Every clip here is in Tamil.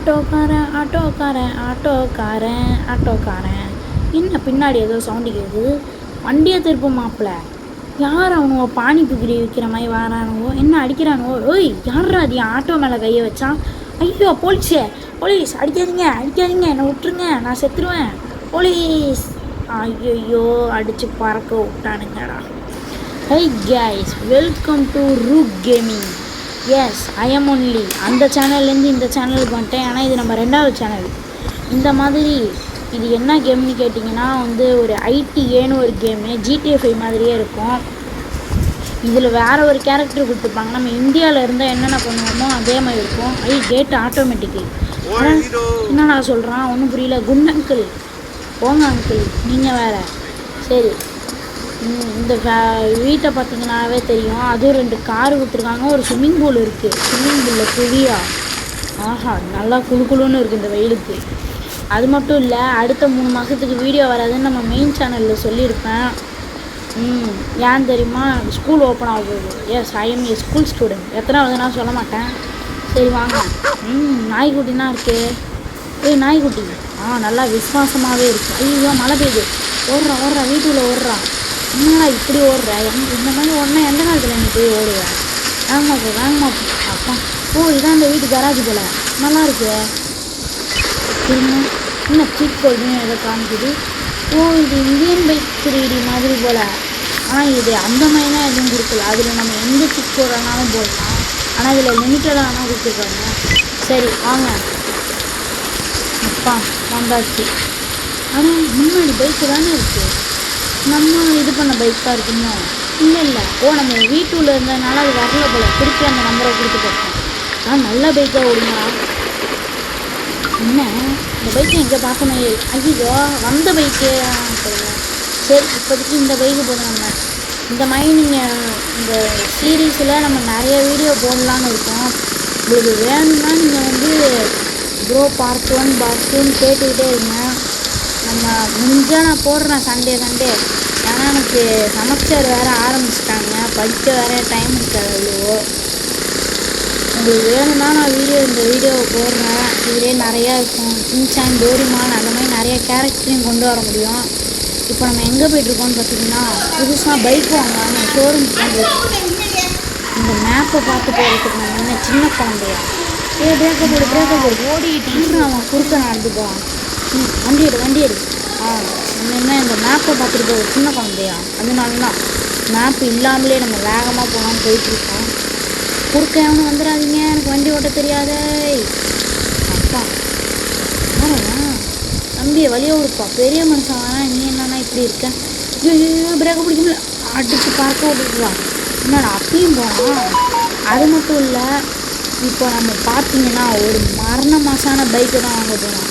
ஆட்டோக்காரன் ஆட்டோக்காரன் ஆட்டோக்காரன் ஆட்டோக்காரன். என்ன பின்னாடி ஏதோ சவுண்டு கேட்குது? வண்டியை திருப்ப மாப்பிள்ள. யார் அவனுவோ பானிபூரி விற்கிற மாதிரி வரானுவோ? என்ன அடிக்கிறானுவோ? ஓய், யாரா அது என் ஆட்டோ மேலே கையை வச்சான்? ஐயோ போலீஸே, போலீஸ்! அடிக்காதீங்க அடிக்காதீங்க, என்னை விட்டுருங்க, நான் செத்துருவேன். போலீஸ்! ஐயோ அடித்து பறக்க விட்டானுங்கடா. Hi guys, welcome to Rook gaming. Yes, I am only. அந்த சேனல்லேருந்து இந்த சேனலுக்கு வந்துட்டேன். ஆனால் இது நம்ம 2வது சேனல். இந்த மாதிரி இது என்ன கேம்னு கேட்டிங்கன்னா ஒரு ஐடிஏன்னு ஒரு கேமு, GTA 5 மாதிரியே இருக்கும். இதில் வேறு ஒரு கேரக்டர் கொடுத்துருப்பாங்க. நம்ம இந்தியாவில் இருந்தால் என்னென்ன பண்ணுவோமோ அதே மாதிரி இருக்கும். Gate automatically. என்னடா சொல்கிறான், ஒன்றும் புரியல. குட் அங்கிள், போங்க அங்கிள், நீங்கள் வேறு. சரி, இந்த வீட்டை பார்த்தீங்கன்னாவே தெரியும். அதுவும் 2 கார் விட்டுருக்காங்க. ஒரு ஸ்விம்மிங் பூல் இருக்குது. ஸ்விம்மிங் பூலில் குழியா? ஆஹா, நல்லா குழுக்குழுன்னு இருக்குது இந்த வெயிலுக்கு. அது மட்டும் இல்லை, அடுத்த 3 மாதத்துக்கு வீடியோ வராதுன்னு நம்ம மெயின் சேனலில் சொல்லியிருப்பேன். ஏன் தெரியுமா? ஸ்கூல் ஓப்பன் ஆக போகுது. Yes, I am a school student. எத்தனாவதுனா சொல்ல மாட்டேன். சரி வாங்க. நாய்க்குட்டினா இருக்குது. நாய்க்குட்டி நல்லா விசுவாசமாகவே இருக்குது. ஐயோ மழை பெய்யுது. ஓடுறா வீட்டுக்குள்ளே ஓடுறா. என்னடா இப்படி ஓடுற? இந்த மாதிரி ஓடனா எந்த காலத்தில் நீ போய் ஓடுவேன்? வாங்கம்மா அப்பா. இதான் இந்த வீட்டு கராஜ் போல். நல்லா இருக்கு. இன்னும் சீட் கோல்டுன்னு எதை காமிக்குது. இது இந்தியன் பைக் 3D மாதிரி போல். ஆனால் இது அந்த மாதிரிலாம் எதுவும் கொடுக்கல. அதில் நம்ம எந்த சீட் கோடானாலும் போடலாம். ஆனால் இதில் லிமிட்டடாக ஆனால் கொடுத்துருக்காங்க. சரி வாங்க. அப்பா வந்தாச்சு. ஆனால் முன்னாடி பைக்கு தானே இருக்குது. நம்ம இது பண்ண பைக்காக இருக்குமோ? இல்லை. நம்ம வீட்டுள்ள இருந்ததுனால அது வரல போல. திருப்பி அந்த நம்பரை கொடுத்து பார்த்தோம். நல்ல பைக்காக ஓடுங்களா? என்ன இந்த பைக்கை எங்கே பார்க்கணும்? ஐயோ, வந்த பைக்கு சொல்லுங்க. சரி, இப்போதைக்கு இந்த பைக்கு போதும். நம்ம இந்த மாதிரி நீங்கள் இந்த சீரீஸில் நம்ம நிறைய வீடியோ போடலான்னு இருக்கோம். உங்களுக்கு வேணும்னா நீங்கள் ப்ரோ பார்ட் 1 பார்ட் 2ன்னு கேட்டுக்கிட்டே இருங்க. நம்ம முடிஞ்சால் நான் போடுறேன் சண்டே. ஏன்னா எனக்கு செமஸ்டர் வேறு ஆரம்பிச்சிட்டாங்க. படிக்க வேறு டைம் இருக்காது அவ்வளோ. உங்களுக்கு வேணும்னா நான் இந்த வீடியோவை போடுறேன். இதுலேயே நிறையா இருக்கும். சின்சான், டோரிமான், அந்த மாதிரி நிறைய கேரக்டரையும் கொண்டு வர முடியும். இப்போ நம்ம எங்கே போய்ட்டுருக்கோம்னு பார்த்தீங்கன்னா, புதுசாக பைக் வாங்கலான்னு ஷோரூம்க்கு தான் போயிட்டுருக்கோம். இந்த மேப்பை பார்த்து போகிறதுக்கு நம்ம என்ன சின்ன குழந்தையா? பிரேக்கை போடு ஓடிட்டு அவன் குறுக்க நடந்துக்குவான். வண்டி எடு. என்ன இந்த மேப்பை பார்த்துட்டு போகிற சின்ன குழந்தையா? அதனால தான் மேப் இல்லாமலே நம்ம வேகமாக போகலான்னு போயிட்டுருக்கோம். குறுக்க எவனும் வந்துடாதீங்க, எனக்கு வண்டி ஓட்ட தெரியாதே. அப்பா தம்பியை வழியாக விடுப்பா. பெரிய மனுஷன் வேணா, நீ என்னன்னா இப்படி இருக்க? பிரேக்கை பிடிக்க முடியல, அடித்து பார்க்க விட்டுருவான். என்னடா அப்பயும் போனால்? அது மட்டும் இல்லை, இப்போ நம்ம பார்த்தீங்கன்னா ஒரு மரண மாசான பைக்கை தான் வாங்க போனோம்.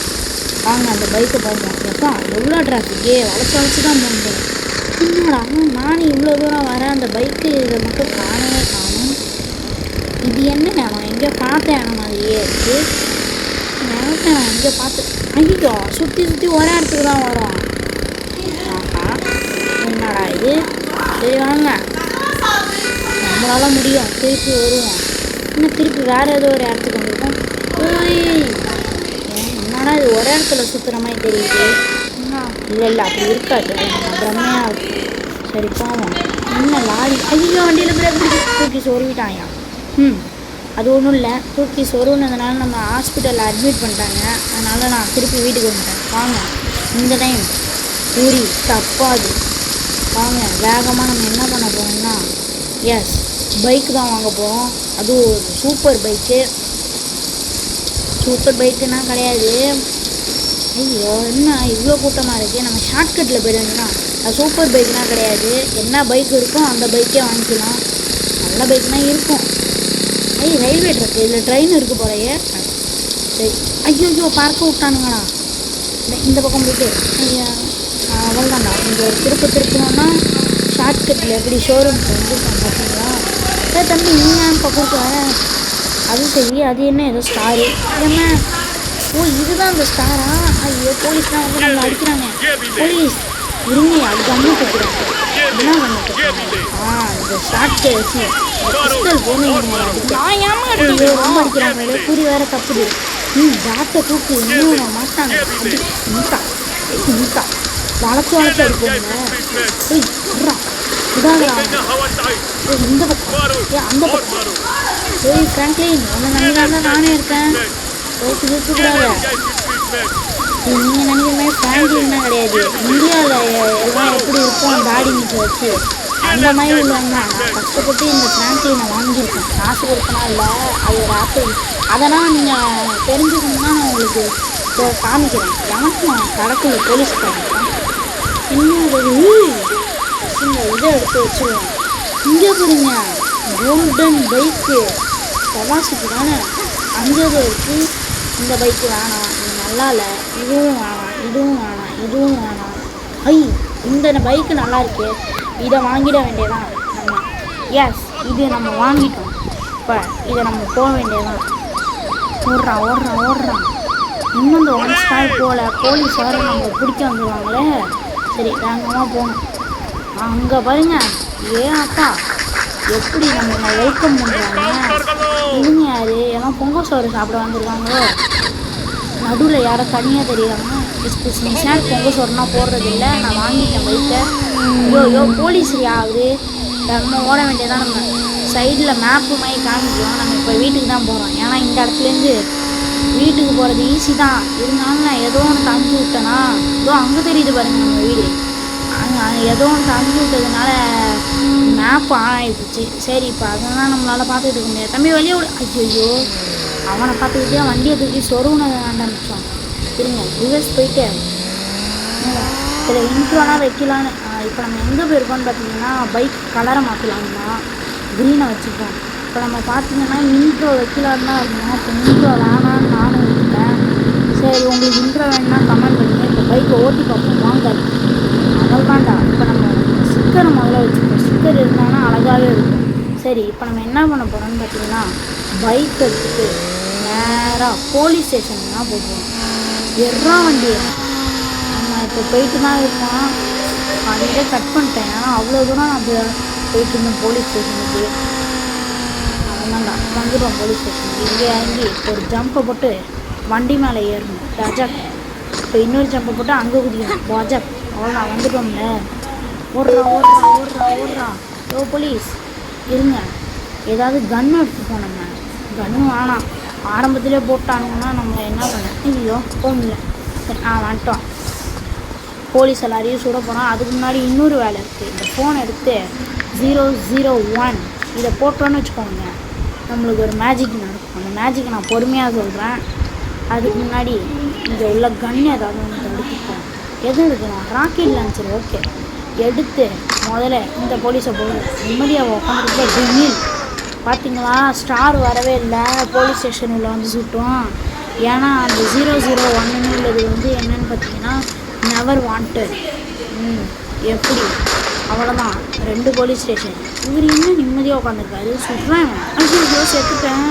வாங்க அந்த பைக்கை பார்ப்போம். எப்பா எவ்வளோ டிராஃபிக்கே, வளைச்சி தான் போகணும். என்னடா நானும் இவ்வளோ தூரம் வரேன், அந்த பைக்கு இதை மட்டும் காணவே காணும். இது என்ன நான் எங்கே பார்த்தேன் மாதிரியே இருக்குது. நான் எங்கே பார்த்து ஐயோ சுற்றி ஒரே இடத்துக்கு தான் வரும். ஆஹா, என்னடா இது? சரி வாங்க, நம்மளால் முடியும். திருப்பி வருவோம். இன்னும் திருப்பி வேறு ஏதோ ஒரு இடத்துக்கு வந்திருக்கோம். என்னடா இது ஒரே இடத்துல சுற்றுற மாதிரி தெரியுது? இல்லை அப்படி இருக்காது, பிரம்மையாக இருக்கு. சரி போவோம். என்ன லாரி? ஐயோ வண்டியில் பிரேக் தூக்கி சொருவிட்டாயா? அது ஒன்றும் இல்லை, தூக்கி சொருவினதுனால நம்ம ஹாஸ்பிட்டலில் அட்மிட் பண்ணிட்டாங்க. அதனால் நான் திருப்பி வீட்டுக்கு வந்துட்டேன். வாங்க, இந்த டைம் ஊரி தப்பாது. வாங்க வேகமாக நம்ம என்ன பண்ண போகிறோம்னா, எஸ் பைக்கு தான் வாங்க போகிறோம். அதுவும் ஒரு சூப்பர் பைக்கு. சூப்பர் பைக்குன்னா கிடையாது. ஐயோ என்ன இவ்வளோ கூட்டமாக இருக்குது. நம்ம ஷார்ட்கட்டில் போயிடுவோம்னா அது சூப்பர் பைக்குனால் கிடையாது. என்ன பைக் இருக்கும் அந்த பைக்கே வாங்கிக்கலாம். நல்ல பைக்னால் இருக்கும். ரயில்வே ட்ராக், இதில் ட்ரெயின் இருக்குது போலையே. சரி, ஐயோ பார்க்க விட்டானுங்களா? இந்த பக்கம் போயிட்டு அவ்வளோதான்டா. இந்த ஒரு திருப்பணுன்னா ஷார்ட்கட்டில் எப்படி ஷோரூம்க்கு வந்துருக்கோம் பார்த்தீங்களா? தம்பி நீங்கள் இப்போ கொடுக்க அது சரி. அது என்ன ஏதோ ஸ்டாரு? என்ன இதுதான் அந்த ஸ்டாரா? ஐயோ போலீஸ்லாம் வந்து நம்மளை அடிக்கிறாங்க. போலீஸ் இருங்க, அது கண்ணு கொடுக்குறாங்க. என்ன கண்ணு? இந்த ஷார்ட் வச்சு பிஸ்டல் போன ரொம்ப அடிக்கிறாங்களே. குறி வேறு தப்புது. நீ பேட்டை தூக்கு இன்னும் மாட்டாங்க நிற்கா நிற்கா வளைச்சு வளைச்சு அடிப்போங்க ஏய் விட்றா விடாதடா இந்த பக்கம் அந்த பக்கம் ஏய் ஃப்ராங்க்லின் உன்னை நம்பிதான் தான் நானே இருக்கேன் தோற்று இருக்கக்கூடாது நீங்கள் நினைக்கிற மாதிரி ஃப்ராங்க்லின்லாம் கிடையாது இந்தியாவில் எல்லாம் எப்படி இருக்கும் தாடி மீட்டை வச்சு அந்த மாதிரி உள்ளவங்க நான் கஷ்டப்பட்டு இந்த ஃப்ராங்க்லினை வாங்கியிருக்கேன் காசு கொடுத்தனா இல்லை அதோட ஆப்பிள் அதெல்லாம் நீங்கள் தெரிஞ்சுக்கணுன்னா நான் உங்களுக்கு இப்போ காமிக்கிறேன் எனக்கும் கடக்குள்ள போலீஸ்காரன் இன்னும் இதை எடுத்து வச்சுருவோம் இங்கே போகிறீங்க கோல்டன் பைக்கு சவாசிக்கு தானே அங்கே இருக்குது இந்த பைக்கு வேணாம் இது நல்லா இல்லை இதுவும் வேணாம் இதுவும் வேணாம் இதுவும் வேணாம் ஐ இந்த பைக்கு நல்லா இருக்கு இதை வாங்கிட வேண்டியதான் நம்ம எஸ் இது நம்ம வாங்கிட்டோம் இப்போ இதை நம்ம போக வேண்டியதான் ஓடுறான் இன்னும் இந்த 1 ஸ்டார் போகல போலீஸ் வர நம்ம பிடிக்க வந்துடுவாங்களே சரி வேகமாக போகணும் அங்கே பாருங்க அக்கா எப்படி நம்ம வெல்கம் பண்ணுறாங்க இவங்க யார் எல்லாம் பொங்கல் சோறு சாப்பிட வந்திருக்காங்களோ நடுவில் யாரோ தனியாக தெரியுறாங்க சார் பொங்கல் சோறுனா போடுறது இல்லை நான் வாங்கிட்டேன் பைக்கை ஐயோ போலீஸ் ஆகுது நம்ம ஓட வேண்டியதான் நம்ம சைடில் மேப்பு மாதிரி காமிக்கலாம் நம்ம இப்போ வீட்டுக்கு தான் போகிறோம் ஏன்னா இந்த இடத்துலேருந்து வீட்டுக்கு போகிறது ஈஸி தான் இருந்தாலும் நான் ஏதோ ஒன்று தஞ்சு விட்டேன்னா ஏதோ அங்கே தெரியுது பாருங்கள் நம்ம வீடு ஏதோ ஒன்று தஞ்சு விட்டதுனால மேப் ஆன் ஆகிடுச்சு சரி இப்போ அதெல்லாம் நம்மளால் பார்த்துக்கிட்டு இருக்க முடியாது தம்பி வெளியே ஐயோ அவனை பார்த்துக்கிட்டே வண்டியை தூக்கி சொருவுன ஆரம்பித்தான் இருங்க ரிவர்ஸ் போயிட்டு இதில் இன்ட்ரோலாம் வைக்கலான்னு இப்போ நம்ம எங்கே போயிருக்கோம்னு பார்த்தீங்கன்னா பைக் கலரை மாற்றலாம்னா க்ரீனை வச்சுப்போம் இப்போ நம்ம பார்த்தீங்கன்னா இன்ட்ரோ வைக்கலான்னு தான் இருக்கணும் இப்போ இன்ட்ரோ வேணான்னு நானும் விட்டுட்டேன் சரி உங்களுக்கு இன்ட்ரோ வேணுன்னா கமெண்ட் பண்ணுங்கள் இப்போ பைக்கை ஓட்டி பார்ப்போம் வாங்க அவ்வளோதான்டா இப்போ நம்ம ஸ்டிக்கரை முதல்ல வச்சுப்போம் ஸ்டிக்கர் இருந்தாங்கன்னா அழகாகவே இருக்கும் சரி இப்போ நம்ம என்ன பண்ண போகிறோம்னு பார்த்தீங்கன்னா பைக் எடுத்துட்டு நேராக போலீஸ் ஸ்டேஷன் தான் போடுவோம் எறா வண்டியை நம்ம இப்போ போயிட்டு தான் இருப்போம் அன்றைக்கே கட் பண்ணிட்டேன் ஏன்னா அவ்வளோ தூரம் நான் போயிட்டு இருந்தேன் போலீஸ் ஸ்டேஷனுக்கு அதனால வந்துடுவோம் போலீஸ் ஸ்டேஷனுக்கு இங்கே இறங்கி ஒரு ஜம்பை போட்டு வண்டி மேலே ஏறணும் ராஜாக் இப்போ இன்னொரு ஜம்பை போட்டு அங்கே குதிக்கணும் ராஜாக் அவ்வளோ வந்துட்டோம்ல ஓடுறா ஓ போலீஸ் இருங்க ஏதாவது கன்று எடுத்து போனோங்க கன்று வேணாம் ஆரம்பத்திலே போட்டானுங்கன்னா நம்ம என்ன பண்ண இல்லையோ போகல சரி வந்துட்டோம் போலீஸ் எல்லாரையும் சுட போனால் அதுக்கு முன்னாடி இன்னொரு வேலை இருக்குது இந்த ஃபோன் எடுத்து 001 இதை போட்டோன்னு வச்சுக்கோங்க நம்மளுக்கு ஒரு மேஜிக் நடக்கும் அந்த மேஜிக்கை நான் பொறுமையாக சொல்கிறேன் அதுக்கு முன்னாடி இங்கே உள்ள கன்று ஏதாவது ஒன்று எடுத்துப்போம் எது எடுக்கணும் ராக்கெட் லான்ச்சர் ஓகே எடுத்து முதல்ல இந்த போலீஸை போடுவோம் நிம்மதியாக உட்காந்துட்டு டிமில் பார்த்தீங்களா ஸ்டார் வரவே இல்லை போலீஸ் ஸ்டேஷன் உள்ள வந்து சுட்டோம் ஏன்னா அந்த 001 உள்ளது வந்து என்னென்னு பார்த்தீங்கன்னா நெவர் வாண்டட் எப்படி அவ்வளோதான் 2 போலீஸ் ஸ்டேஷன் இவர் இன்னும் நிம்மதியாக உட்காந்துருக்காரு சுடுறேன் ஐயோ செத்துட்டேன்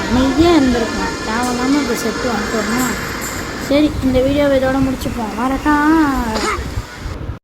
அமைதியாக இருந்திருக்கேன் தேவையில்லாமல் இப்போ செத்து வந்துட்டோம்னா சரி இந்த வீடியோவை இதோட முடிச்சுப்போம் வரட்டா